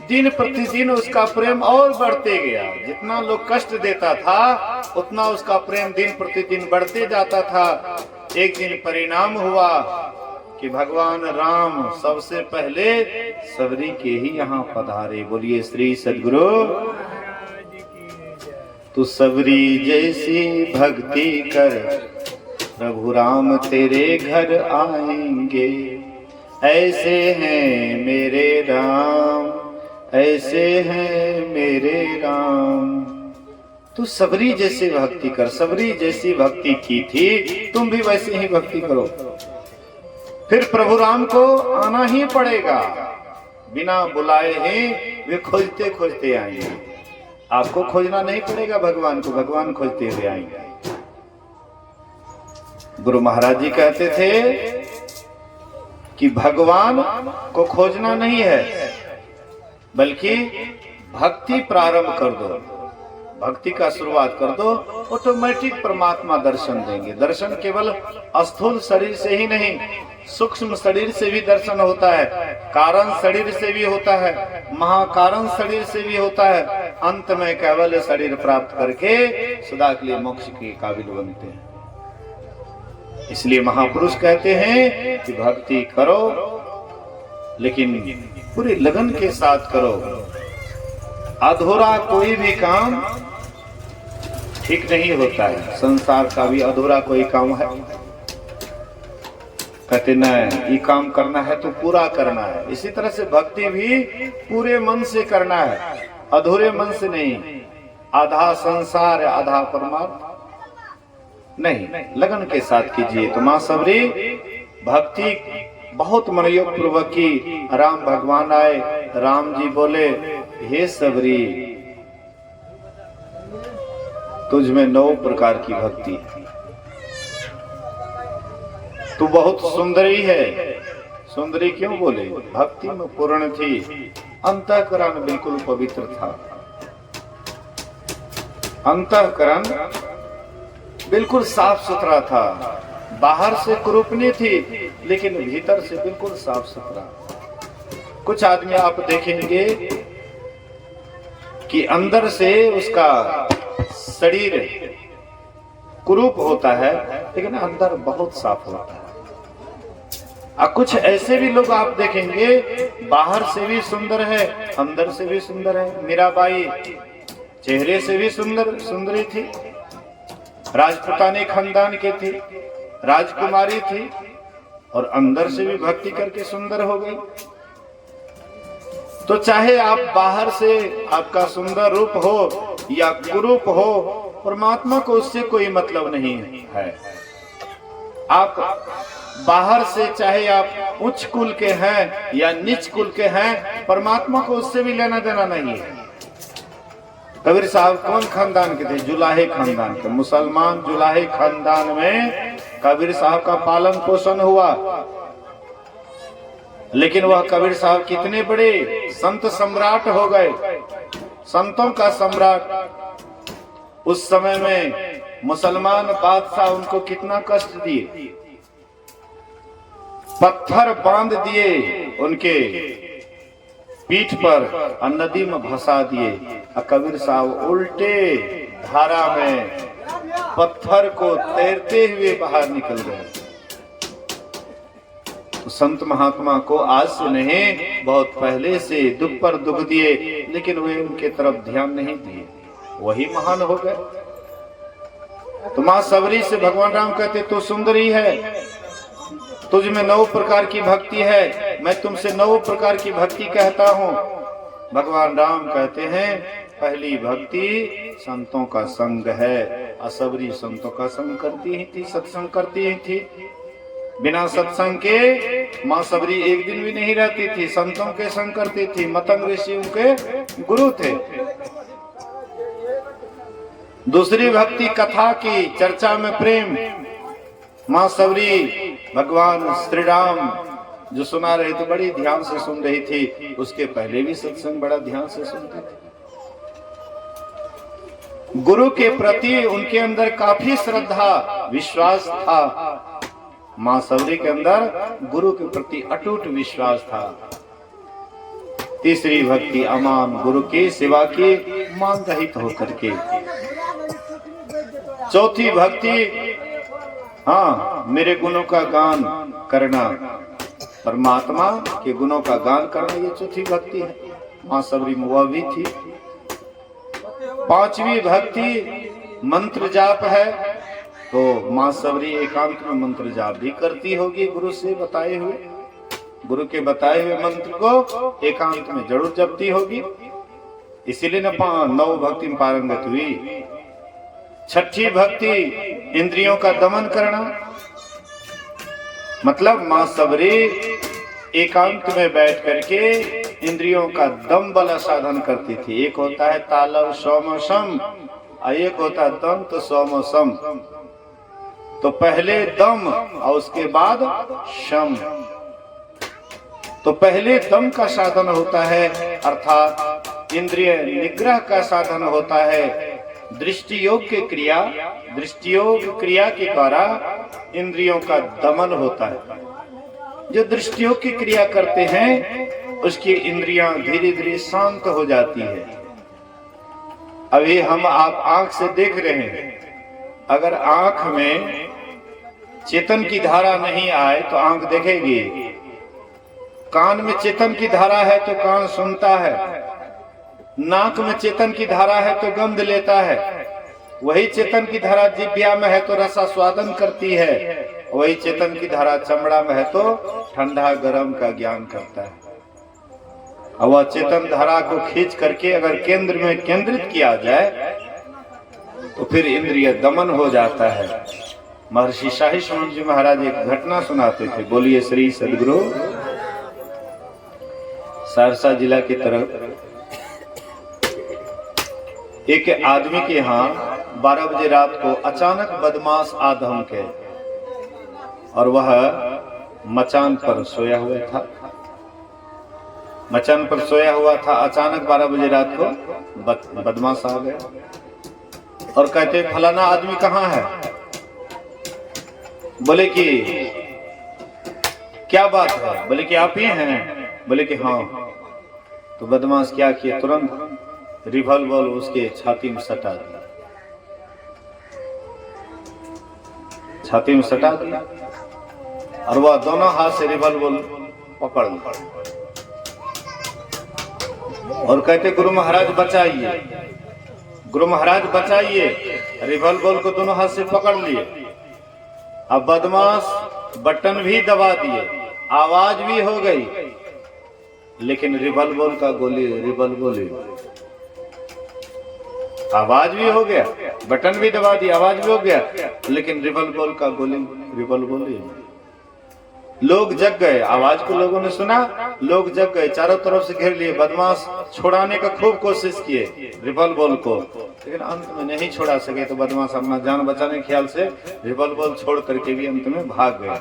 दिन प्रतिदिन उसका प्रेम और बढ़ते गया, जितना लोग कष्ट देता था उतना उसका प्रेम दिन प्रतिदिन बढ़ते जाता था। एक दिन परिणाम हुआ कि भगवान राम सबसे पहले सबरी के ही यहाँ पधारे। बोलिए श्री सद्गुरु। तू सबरी जैसी भक्ति कर, प्रभु राम तेरे घर आएंगे। ऐसे हैं मेरे राम, ऐसे हैं मेरे राम। तू सबरी जैसी भक्ति कर, सबरी जैसी भक्ति की थी, तुम भी वैसे ही भक्ति करो, फिर प्रभु राम को आना ही पड़ेगा। बिना बुलाए ही वे खोजते खोजते आएंगे। आपको खोजना नहीं पड़ेगा भगवान को, भगवान खोजते हुए आएंगे। गुरु महाराज जी कहते थे कि भगवान को खोजना नहीं है, बल्कि भक्ति प्रारंभ कर दो, भक्ति का शुरुआत कर दो, ऑटोमेटिक परमात्मा दर्शन देंगे। दर्शन केवल स्थूल शरीर से ही नहीं, सूक्ष्म शरीर से भी दर्शन होता है, कारण शरीर से भी होता है, महाकारण शरीर से भी होता है। अंत में केवल शरीर प्राप्त करके सदा के लिए मोक्ष के काबिल बनते हैं। इसलिए महापुरुष कहते हैं कि भक्ति करो, लेकिन पूरी लगन के साथ करो। अधूरा कोई भी काम ठीक नहीं होता है। संसार का भी अधूरा कोई काम है, कहते न ये काम करना है तो पूरा करना है। इसी तरह से भक्ति भी पूरे मन से करना है, अधूरे मन से नहीं। आधा संसार आधा परमार्थ नहीं, लगन के साथ कीजिए। तो मां सबरी भक्ति बहुत मनोयोग पूर्वक की। राम भगवान आए, राम जी बोले, हे सबरी तुझ में 9 प्रकार की भक्ति है, तू बहुत सुंदरी है। सुंदरी क्यों बोले? भक्ति में पूर्ण थी, अंतःकरण बिल्कुल पवित्र था, अंतःकरण बिल्कुल साफ सुथरा था। बाहर से कुरूपनी थी, लेकिन भीतर से बिल्कुल साफ सुथरा। कुछ आदमी आप देखेंगे कि अंदर से उसका शरीर कुरूप होता है लेकिन अंदर बहुत साफ होता है। और कुछ ऐसे भी लोग आप देखेंगे बाहर से भी सुंदर है, अंदर से भी सुंदर है। मीराबाई चेहरे से भी सुंदरी थी, राजपूतानी खानदान की थी, राजकुमारी थी, और अंदर से भी भक्ति करके सुंदर हो गई। तो चाहे आप बाहर से आपका सुंदर रूप हो या कुरूप हो, परमात्मा को उससे कोई मतलब नहीं है। आप बाहर से चाहे आप उच्च कुल के हैं या नीच कुल के हैं, परमात्मा को उससे भी लेना देना नहीं है। कबीर साहब कौन खानदान के थे? जुलाहे खानदान के। मुसलमान जुलाहे खानदान में कबीर साहब का पालन पोषण हुआ। लेकिन वह कबीर साहब कितने बड़े संत सम्राट हो गए, संतों का सम्राट। उस समय में मुसलमान बादशाह उनको कितना कष्ट दिए, पत्थर बांध दिए उनके पीठ पर और नदी में भसा दिए। और कबीर साहब उल्टे धारा में पत्थर को तैरते हुए बाहर निकल गए। तो संत महात्मा को आज से नहीं, बहुत पहले से दुख पर दुख दिए, लेकिन वे उनके तरफ ध्यान नहीं दिए, वही महान हो गए। तो मां सबरी से भगवान राम कहते तो सुंदरी है, तुझ में 9 प्रकार की भक्ति है, मैं तुमसे 9 प्रकार की भक्ति कहता हूँ। भगवान राम कहते हैं पहली भक्ति संतों का संग है। असबरी संतों का संग करती ही थी, सत्संग करती ही थी। बिना सत्संग के मां सबरी एक दिन भी नहीं रहती थी, संतों के संग करती थी। मतंग ऋषि उनके गुरु थे। दूसरी भक्ति कथा की, चर्चा में प्रेम। मां सबरी भगवान श्री राम जो सुना रहे थे बड़ी ध्यान से सुन रही थी, उसके पहले भी सत्संग बड़ा ध्यान से सुनती थी। गुरु के प्रति उनके अंदर काफी श्रद्धा विश्वास था। मां सबरी के अंदर गुरु के प्रति अटूट विश्वास था। तीसरी भक्ति अमान, गुरु की सेवा की मान रहित होकर के। चौथी भक्ति हाँ, मेरे गुणों का गान करना, परमात्मा के गुणों का गान करना, ये चौथी भक्ति है। मां सबरी में वह भी थी। पांचवी भक्ति मंत्र जाप है। तो मां सबरी एकांत में मंत्र जाप भी करती होगी, गुरु से बताए हुए, गुरु के बताए हुए मंत्र को एकांत में जरूर जपती होगी, इसीलिए न 9 भक्ति में पारंगत हुई। छठी भक्ति इंद्रियों का दमन करना, मतलब मां सबरी एकांत में बैठ करके इंद्रियों का दम बल साधन करती थी। एक होता है तालव सौम सम और एक होता है दंत सौम सम। तो पहले दम और उसके बाद शम। तो पहले दम का साधन होता है, अर्थात इंद्रिय निग्रह का साधन होता है। दृष्टि योग के क्रिया, दृष्टि योग क्रिया के द्वारा इंद्रियों का दमन होता है। जो दृष्टि योग की क्रिया करते हैं उसकी इंद्रियां धीरे धीरे शांत हो जाती है। अभी हम आप आंख से देख रहे हैं, अगर आंख में चेतन की धारा नहीं आए तो आंख देखेगी। कान में चेतन की धारा है तो कान सुनता है। नाक में चेतन की धारा है तो गंध लेता है। वही चेतन की धारा जिह्वा में है तो रसास्वादन करती है। वही चेतन की धारा चमड़ा में है तो ठंडा गर्म का ज्ञान करता है। और वह चेतन धारा को खींच करके अगर केंद्र में केंद्रित किया जाए तो फिर इंद्रिय दमन हो जाता है। महर्षि शाही स्वामी जी महाराज एक घटना सुनाते थे। बोलिए श्री सदगुरु। सहरसा जिला की तरफ एक आदमी के यहाँ 12 बजे रात को अचानक बदमाश आ धमके और वह मचान पर सोया हुआ था। मचान पर सोया हुआ था, अचानक 12 बजे रात को बदमाश आ गया और कहते फलाना आदमी कहाँ है। बोले कि क्या बात है। बोले कि आप ही हैं। बोले कि हाँ। तो बदमाश क्या किया, तुरंत रिवॉल्वर उसके छाती में सटा दिया, छाती में सटा दिया और वह दोनों हाथ से रिवॉल्वर पकड़ लिया और कहते गुरु महाराज बचाइए, गुरु महाराज बचाइए। रिवॉल्वर को दोनों हाथ से पकड़ लिए। अब बदमाश बटन भी दबा दिए, आवाज भी हो गई, लेकिन रिवॉल्वर का गोली रिवॉल्वर आवाज भी हो गया, बटन भी दबा दिया, आवाज भी हो गया, लेकिन रिवॉल्वर का गोली रिवॉल्वर। लोग जग गए, आवाज को लोगों ने सुना, लोग जग गए, चारों तरफ से घेर लिए। बदमाश छुड़ाने का खूब कोशिश किए रिवॉल्वर को, लेकिन अंत में नहीं छुड़ा सके। तो बदमाश अपना जान बचाने के ख्याल से रिवॉल्वर छोड़ करके भी अंत में भाग गया।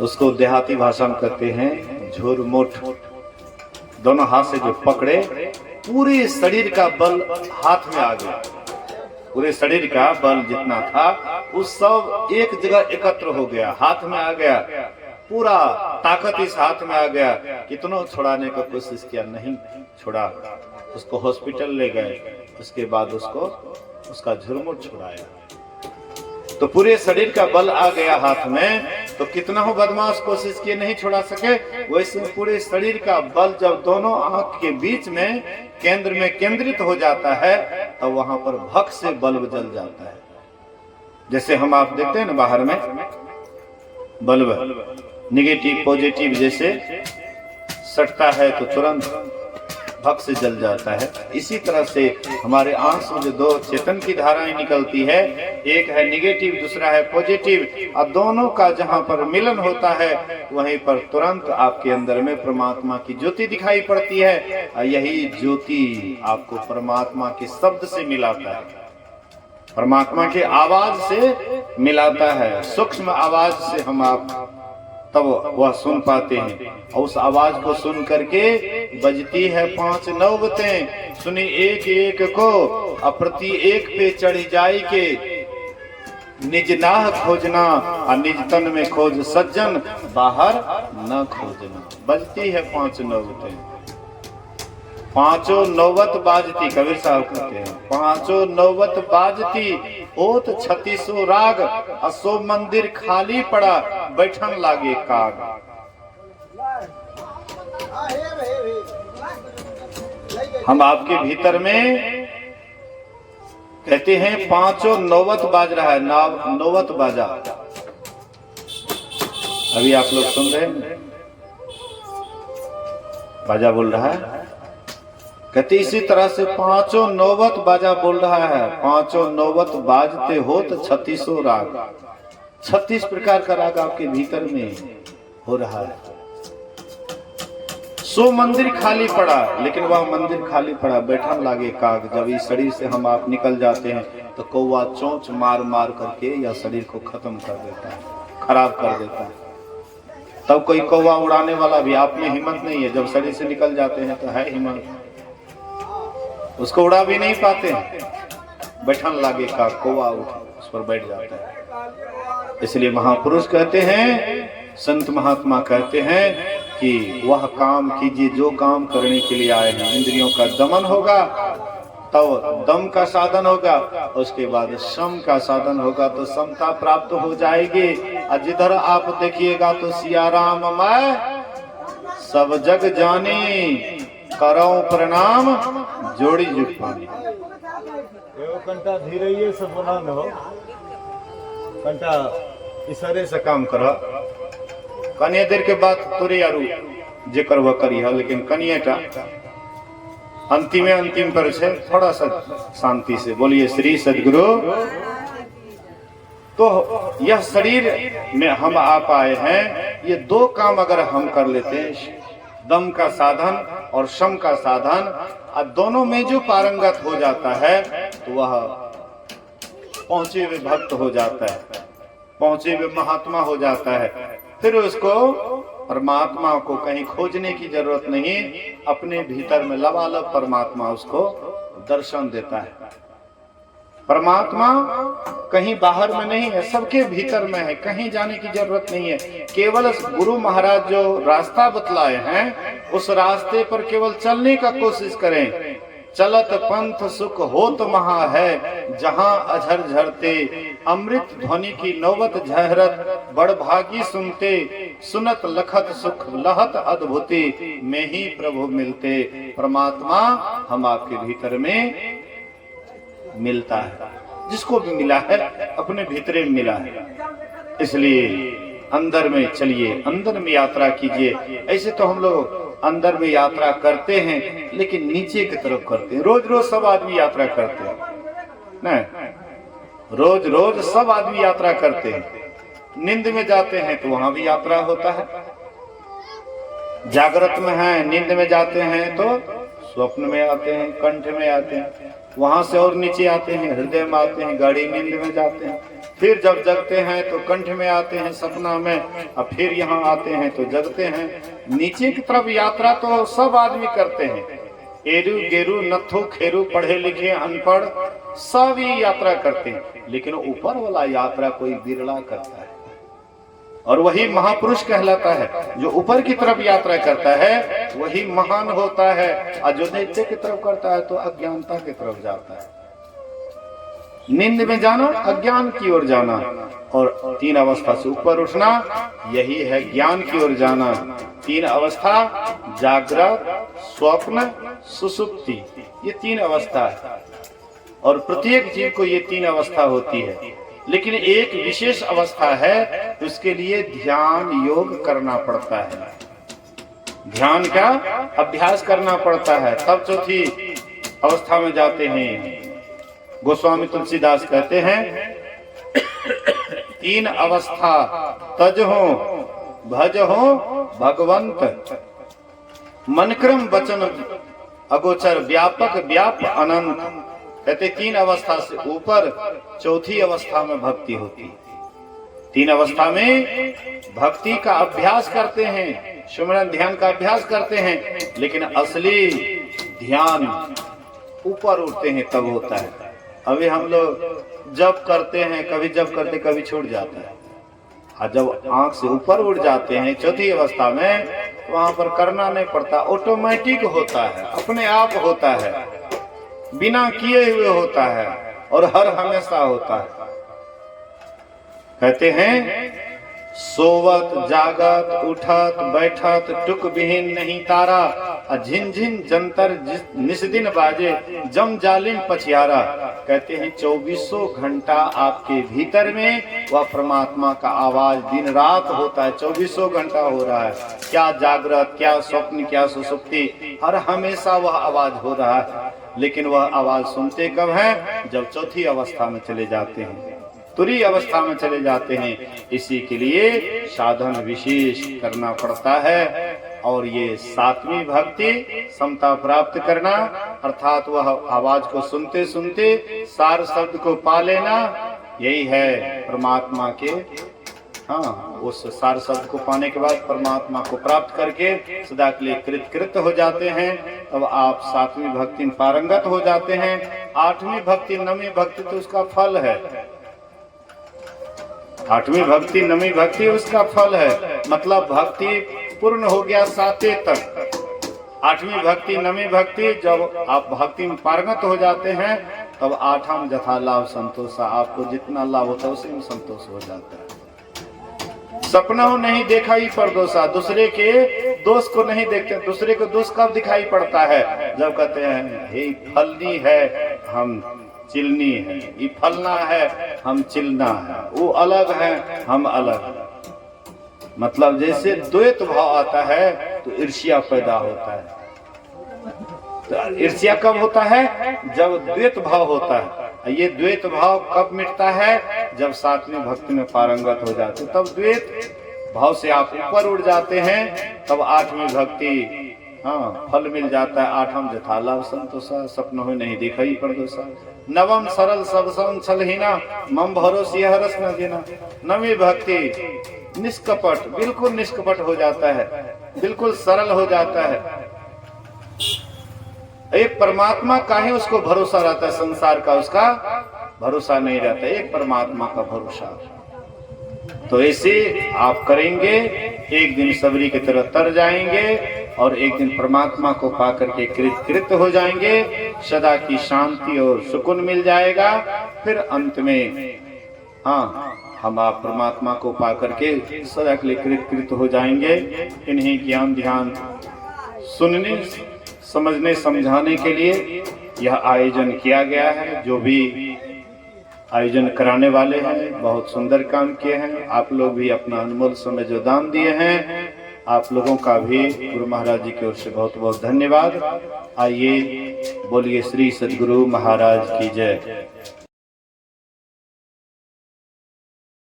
उसको देहाती भाषा में कहते हैं झुरमुट। दोनों हाथ से जो पकड़े, पूरे शरीर का बल हाथ में आ गया, पूरे शरीर का बल जितना था वो सब एक जगह एकत्र हो गया, हाथ में आ गया, पूरा ताकत इस हाथ में आ गया। कितनों छुड़ाने का कोशिश किया, नहीं छुड़ा। उसको हॉस्पिटल ले गए, उसके बाद उसको उसका झुरमुट छुड़ाया तो पूरे शरीर का बल आ गया हाथ में। तो कितना हो बदमाश कोशिश किए, नहीं छुड़ा सके। वैसे पूरे शरीर का बल जब दोनों आंख के बीच में केंद्र में केंद्रित हो जाता है तो वहां पर भक्त से बल्ब जल जाता है। जैसे हम आप देखते हैं ना बाहर में बल्ब निगेटिव पॉजिटिव जैसे सटता है तो तुरंत भक्त से जल जाता है। इसी तरह से हमारे आंख से जो दो चेतन की धाराएं निकलती है, एक है निगेटिव, दूसरा है पॉजिटिव, और दोनों का जहां पर मिलन होता है वहीं पर तुरंत आपके अंदर में परमात्मा की ज्योति दिखाई पड़ती है। और यही ज्योति आपको परमात्मा के शब्द से मिलाता है, परमात्मा के आवाज से मिलाता है। सूक्ष्म आवाज से हम आप तब वह सुन पाते हैं। और उस आवाज को सुन करके बजती है 5 नौबतें, सुनी एक एक को, अप्रति एक पे चढ़ जाई के, निज नाह खोजना और निज तन में खोज सज्जन, बाहर न खोजना। बजती है 5 नौबतें, पांचों नौबत बाजती, कबीर साहब कहते हैं पांचों नौबत बाजती, होत 36 राग, असो मंदिर खाली पड़ा, बैठन लागे काग। हम आपके भीतर में कहते हैं पांचों नौबत बाज रहा है, नौबत बाजा। अभी आप लोग सुन रहे हैं बाजा बोल रहा है, कहते इसी तरह से पांचों नौबत बाजा बोल रहा है। पांचों नौबत बाजते हो तो 36 राग, 36 प्रकार का राग आपके भीतर में हो रहा है। सो मंदिर खाली पड़ा, लेकिन वह मंदिर खाली पड़ा, बैठन लागे काग। जब इस शरीर से हम आप निकल जाते हैं तो कौवा चोंच मार मार करके यह शरीर को खत्म कर देता है, खराब कर देता है। तब कोई कौवा उड़ाने वाला भी आप में हिम्मत नहीं है। जब शरीर से निकल जाते हैं तो है हिम्मत, उसको उड़ा भी नहीं पाते हैं। बैठन लागे का कौवा उठ उस पर बैठ जाता है। इसलिए महापुरुष कहते हैं, संत महात्मा कहते हैं कि वह काम कीजिए जो काम करने के लिए आए हैं। इंद्रियों का दमन होगा तब दम का साधन होगा, उसके बाद शम का साधन होगा तो समता प्राप्त हो जाएगी। और जिधर आप देखिएगा तो सिया राम मैं सब जग जानी, करो प्रणाम जोड़ी जुट पानी। कंटा धीरे से बना लो, कंटा इशारे से काम करो। कनिया देर के बाद तोरे यारू जे करवा करी है, लेकिन कनियाटा अंतिम पर से थोड़ा सा शांति से बोलिए श्री सदगुरु। तो यह शरीर में हम आप आए हैं, ये दो काम अगर हम कर लेते हैं, दम का साधन और शम का साधन, और दोनों में जो पारंगत हो जाता है तो वह पहुंचे हुए भक्त हो जाता है, पहुंचे हुए महात्मा हो जाता है। फिर उसको परमात्मा को कहीं खोजने की जरूरत नहीं, अपने भीतर में लबालब परमात्मा उसको दर्शन देता है। परमात्मा कहीं बाहर में नहीं है, सबके भीतर में है, कहीं जाने की जरूरत नहीं है। केवल गुरु महाराज जो रास्ता बतलाए हैं उस रास्ते पर केवल चलने का कोशिश करें। चलत पंथ सुख होत महा है, जहां अझर झरते अमृत ध्वनि की नौबत झहरत, बड़ भागी सुनते सुनत लखत सुख लहत अद्भुति, में ही प्रभु मिलते। परमात्मा हम आपके भीतर में मिलता है, जिसको भी मिला है अपने भीतर में मिला है। इसलिए अंदर में चलिए, अंदर में यात्रा कीजिए। ऐसे तो हम लोग अंदर में यात्रा करते हैं, लेकिन नीचे की तरफ करते हैं। रोज रोज सब आदमी यात्रा करते हैं, नहीं, रोज रोज सब आदमी यात्रा करते हैं। नींद में जाते हैं तो वहां भी यात्रा होता है, जागृत में है, नींद में जाते हैं तो स्वप्न में आते हैं, कंठ में आते हैं, वहां से और नीचे आते हैं, हृदय में आते हैं, गाढ़ी नींद में जाते हैं, फिर जब जगते हैं तो कंठ में आते हैं सपना में, और फिर यहाँ आते हैं तो जगते हैं। नीचे की तरफ यात्रा तो सब आदमी करते हैं, एरू गेरू नथु खेरू, पढ़े लिखे अनपढ़ सब ही यात्रा करते हैं, लेकिन ऊपर वाला यात्रा कोई बिरला करता है, और वही महापुरुष कहलाता है। जो ऊपर की तरफ यात्रा करता है वही महान होता है, और जो नीचे की तरफ करता है तो अज्ञानता की तरफ जाता है। नींद में जाना अज्ञान की ओर जाना, और तीन अवस्था से ऊपर उठना यही है ज्ञान की ओर जाना। तीन अवस्था, जागृत, स्वप्न, सुसुप्ति, ये तीन अवस्था है, और प्रत्येक जीव को ये तीन अवस्था होती है। लेकिन एक विशेष अवस्था है, उसके लिए ध्यान योग करना पड़ता है, ध्यान का अभ्यास करना पड़ता है, तब चौथी अवस्था में जाते हैं। गोस्वामी तुलसीदास कहते हैं, तीन अवस्था तज हो भज हो भगवंत, मनक्रम वचन अगोचर व्यापक व्याप अनंत। कहते तीन अवस्था से ऊपर चौथी अवस्था में भक्ति होती। तीन अवस्था में भक्ति का अभ्यास करते हैं, सुमिरन ध्यान का अभ्यास करते हैं, लेकिन असली ध्यान ऊपर उठते हैं तब होता है। अभी हम लोग जब करते हैं, कभी जब करते कभी छूट जाता है, और जब आंख से ऊपर उठ जाते हैं चौथी अवस्था में, तो वहां पर करना नहीं पड़ता, ऑटोमेटिक होता है, अपने आप होता है, बिना किए हुए होता है, और हर हमेशा होता है। कहते हैं, सोवत जागत उठत बैठत टुक विहीन नहीं तारा, झिन जंतर निस्दिन बाजे जम जालिम पछियारा। कहते हैं 2400 घंटा आपके भीतर में वह परमात्मा का आवाज दिन रात होता है, 2400 घंटा हो रहा है। क्या जागृत, क्या स्वप्न, क्या सुसुप्ति, हर हमेशा वह आवाज हो रहा है। लेकिन वह आवाज सुनते कब है? जब चौथी अवस्था में चले जाते हैं, तुरी अवस्था में चले जाते हैं। इसी के लिए साधन विशेष करना पड़ता है, और ये सातवीं भक्ति समता प्राप्त करना, अर्थात वह आवाज को सुनते सुनते सार शब्द को पा लेना, यही है परमात्मा के, हाँ, उस सार शब्द को पाने के बाद परमात्मा को प्राप्त करके सदा के लिए कृत हो जाते हैं। तब आप सातवीं भक्ति में पारंगत हो जाते हैं। आठवीं भक्ति, नवीं भक्ति तो उसका फल है, आठवीं भक्ति नवीं भक्ति उसका फल है, मतलब भक्ति पूर्ण हो गया साते तक। आठवीं भक्ति नवीं भक्ति, जब आप भक्ति में पारंगत हो जाते हैं तब आठम जथा लाभ संतोष, आपको जितना लाभ होता है उसी में संतोष हो जाता है। सपना नहीं देखा ही परदोषा, दूसरे के दोष को नहीं देखते। दूसरे को दोष कब दिखाई पड़ता है? जब कहते हैं हे फलनी है हम चिलनी है, ये फलना है हम चिलना है, वो अलग है हम अलग। मतलब जैसे द्वैत भाव आता है तो ईर्ष्या पैदा होता है। तो ईर्ष्या कब होता है? जब द्वैत भाव होता है। ये द्वैत भाव कब मिटता है? जब सातवीं भक्ति में पारंगत हो जाते, तब द्वैत भाव से आप ऊपर उड़ जाते हैं। तब आठवीं भक्ति, हाँ, फल मिल जाता है। आठम जथा लाभ संतोषा, सपन हो नहीं देखा ही परदोषा। नवम सरल सब सम छलहीना, मम भरोसी हरस न देना। नवी भक्ति निष्कपट, बिल्कुल निष्कपट हो जाता है, बिल्कुल सरल हो जाता है। एक परमात्मा का ही उसको भरोसा रहता है, संसार का उसका भरोसा नहीं रहता, एक परमात्मा का भरोसा। तो ऐसे आप करेंगे, एक दिन सबरी की तरह तर जाएंगे और एक दिन परमात्मा को पा करके कृत हो जाएंगे, सदा की शांति और सुकून मिल जाएगा। फिर अंत में हम आप परमात्मा को पा करके सदा के लिए कृत हो जाएंगे। इन्हीं ज्ञान ध्यान सुनने, समझने, समझाने के लिए यह आयोजन किया गया है। जो भी आयोजन कराने वाले हैं बहुत सुंदर काम किए हैं। आप लोग भी अपना अनमोल समय जो दान दिए हैं, आप लोगों का भी गुरु महाराज जी की ओर से बहुत बहुत धन्यवाद। आइए बोलिए श्री सद्गुरु महाराज की जय।